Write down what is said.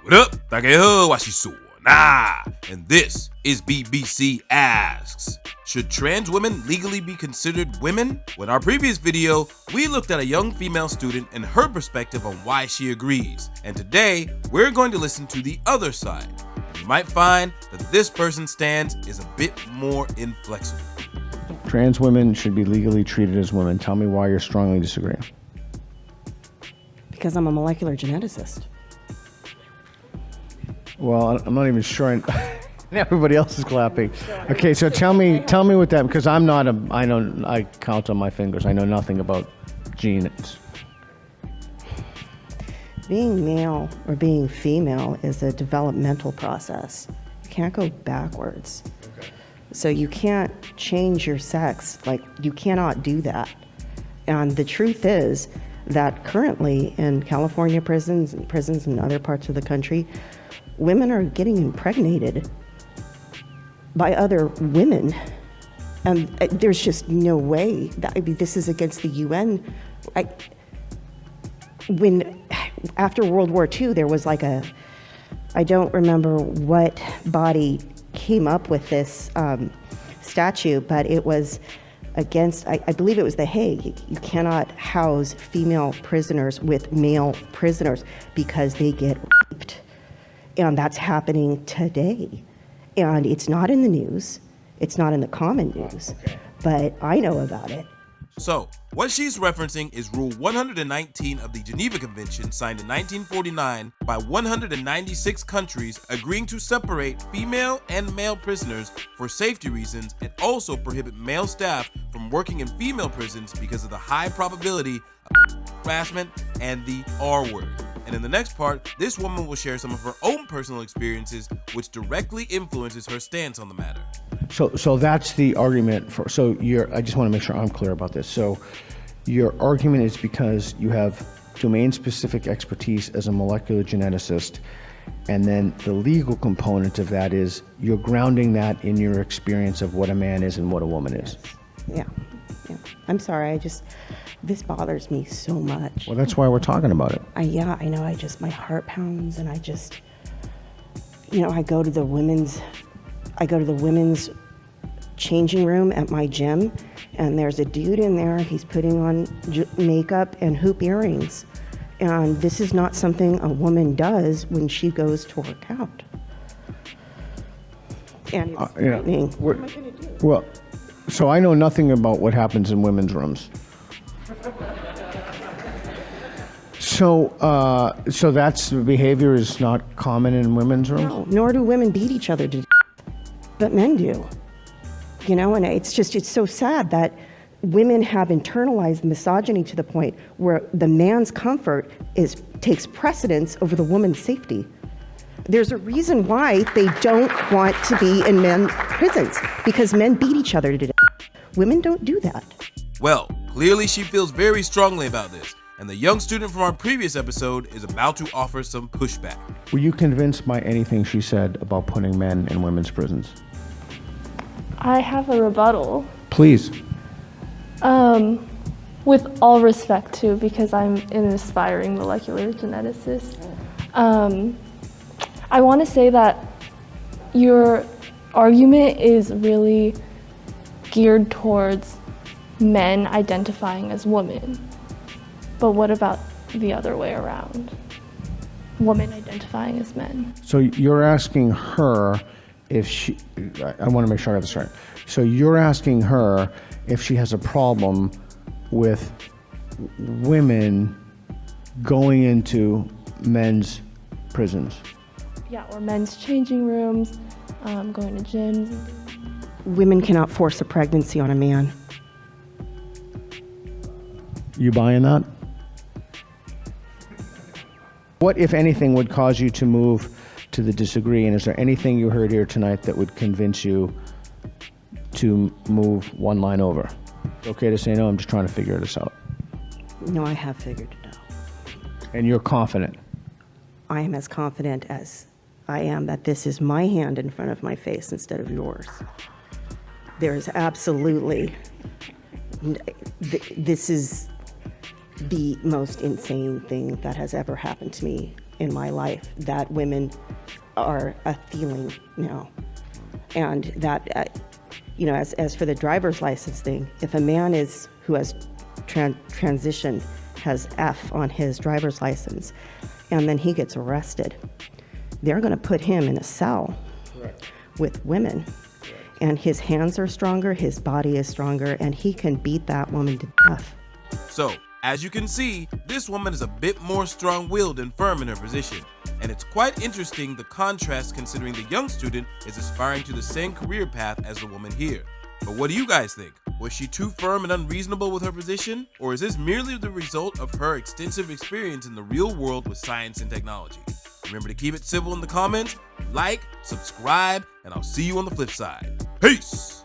What up? 大家好，我是唢呐 and this is BBC Asks. Should trans women legally be considered women? Well, in our previous video, we looked at a young female student and her perspective on why she agrees. And today, we're going to listen to the other side. And you might find that this person's stance is a bit more inflexible. Trans women should be legally treated as women. Tell me why you're strongly disagreeing. Because I'm a molecular geneticist. Well, I'm not even sure. Everybody else is clapping. Okay, so tell me what that, because I count on my fingers. I know nothing about genes. Being male or being female is a developmental process. You can't go backwards. Okay. So you can't change your sex. Like, you cannot do that. And the truth is that currently in California prisons and prisons in other parts of the country, women are getting impregnated by other women. And there's just no way that, I mean, this is against the UN. After World War II, there was like I don't remember what body came up with this statute, but it was against, I believe it was the Hague. You cannot house female prisoners with male prisoners because they get raped. And that's happening today. And it's not in the news. It's not in the common news. But I know about it. So, what she's referencing is Rule 119 of the Geneva Convention, signed in 1949 by 196 countries, agreeing to separate female and male prisoners for safety reasons and also prohibit male staff from working in female prisons because of the high probability of harassment and the R word. And in the next part, this woman will share some of her own personal experiences, which directly influences her stance on the matter. So that's the argument for. So I just want to make sure I'm clear about this. So your argument is because you have domain-specific expertise as a molecular geneticist, and then the legal component of that is you're grounding that in your experience of what a man is and what a woman is. Yeah. I'm sorry. This bothers me so much. Well, that's why we're talking about it. I know. My heart pounds, and I go to the women's changing room at my gym, and there's a dude in there. He's putting on makeup and hoop earrings, and this is not something a woman does when she goes to work out. And it's frightening. What am I going to do? Well, so I know nothing about what happens in women's rooms. So that's behavior is not common in women's rooms? No, nor do women beat each other to death, but men do. And it's so sad that women have internalized misogyny to the point where the man's comfort takes precedence over the woman's safety. There's a reason why they don't want to be in men's prisons, because men beat each other to death. Women don't do that. Well, clearly she feels very strongly about this, and the young student from our previous episode is about to offer some pushback. Were you convinced by anything she said about putting men in women's prisons? I have a rebuttal. Please. With all respect too, because I'm an aspiring molecular geneticist. I want to say that your argument is really geared towards men identifying as women. But what about the other way around? Women identifying as men. So you're asking her if she, I want to make sure I got this right. So you're asking her if she has a problem with women going into men's prisons. Yeah, or men's changing rooms, going to gyms. Women cannot force a pregnancy on a man. You buying that? What, if anything, would cause you to move to the disagree? And is there anything you heard here tonight that would convince you to move one line over? Okay to say no? I'm just trying to figure this out. No, I have figured it out. And you're confident? I am as confident as I am that this is my hand in front of my face instead of yours. There is absolutely, this is the most insane thing that has ever happened to me in my life that women are a feeling now. And that, as for the driver's license thing, if a man who has transitioned has F on his driver's license, and then he gets arrested, they're going to put him in a cell with women. And his hands are stronger, his body is stronger, and he can beat that woman to death. So, as you can see, this woman is a bit more strong-willed and firm in her position. And it's quite interesting the contrast considering the young student is aspiring to the same career path as the woman here. But what do you guys think? Was she too firm and unreasonable with her position? Or is this merely the result of her extensive experience in the real world with science and technology? Remember to keep it civil in the comments, like, subscribe, and I'll see you on the flip side. Peace!